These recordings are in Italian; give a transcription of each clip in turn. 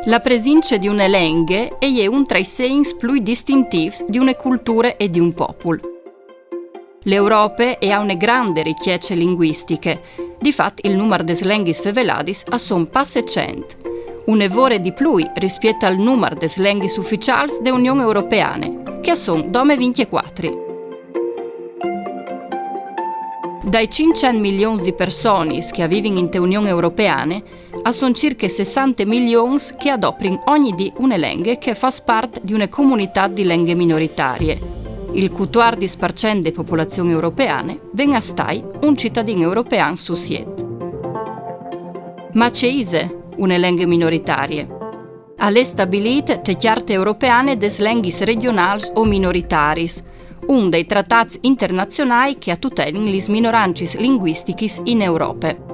La presenza di una lingua è un tra i segni più distintivi di una cultura e di un popolo. L'Europa ha una grande ricchezza linguistica. Difatti, il numero di lingue fevelate sono passe 100, un evore di più rispetto al numero di lingue ufficiali dell'Unione Europea, che sono 24. Dai 500 milioni di persone che vivono in Unione Europea, sono circa 60 milioni che adoperano ogni di una lingua che fa parte di una comunità di lingue minoritarie. Il 14% delle popolazioni europee viene a stare un cittadino europeo su 7. Ma c'è una lingua minoritaria? Alle stabilite le carte europee des lingue regionali o minoritarie, un dei trattati internazionali che tutelano le minoranze linguistiche in Europa.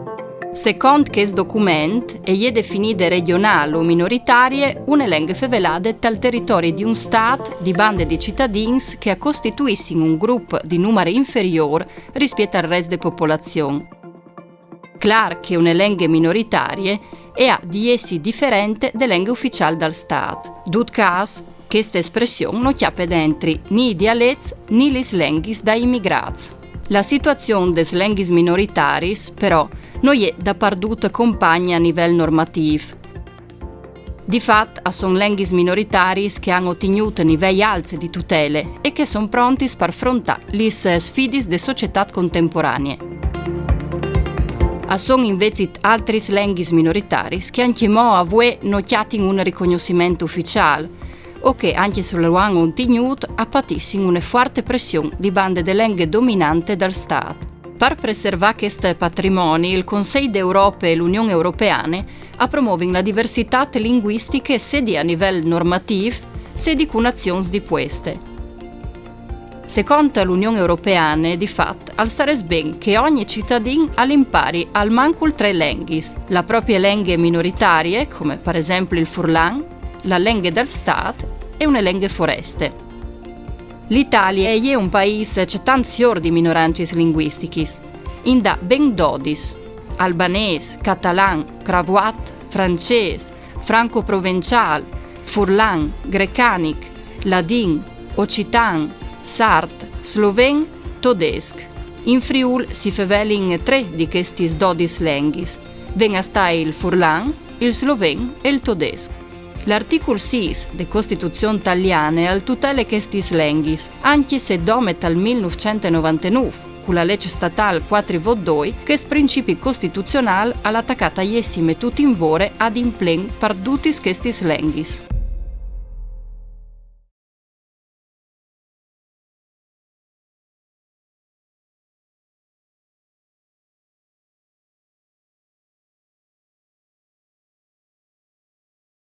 Secondo questo documento, è definita regionale o minoritaria una lingua fevelata dal territorio di un Stato di bande di cittadini che costituiscono un gruppo di numero inferiore rispetto al resto della popolazione. Clar che una lingua minoritaria è di essi differente dalla lingua ufficiale del Stato. Dut caso, questa espressione non chiappe dentro né i dialetti né le lingue da immigrati. La situazione delle lingue minoritarie, però, non è da perduta compagna a livello normativo. Di fatto, sono lingue minoritarie che hanno ottenuto livelli alti di tutele e che sono pronti per affrontare le sfide delle società contemporanee. Sono invece altre lingue minoritarie che anche oggi non hanno un riconoscimento ufficiale, o che, anche se lo hanno ottenuto, patiscono una forte pressione di bande di lingue dominante del Stato. Per preservare questo patrimonio, il Consiglio d'Europa e l'Unione Europea promuovono la diversità linguistica sia a livello normativo, sia di azioni di queste. Secondo l'Unione Europea, di fatto, sarebbe bene che ogni cittadino impari almeno 3 lingue, la propria lingua minoritaria, come per esempio il Furlan, la lingua del Stato e una lingua foreste. L'Italia è un paese che ha tanti di minoranze linguistiche, in da ben 12, albanese, catalan, croato, francese, franco-provenciale, furlan, grecanic, ladin, occitan, sard, sloven, tedesco. In Friuli si fevelin 3 di questi 12 lingue, vengono a stare il furlan, il sloven e il tedesco. L'articolo 6 della Costituzione italiana tutela queste lingue, anche se dome dal 1999, con la legge statale 442, che è principio costituzionale all'attaccata iessime tutti in vore ad implen per tutte queste lingue.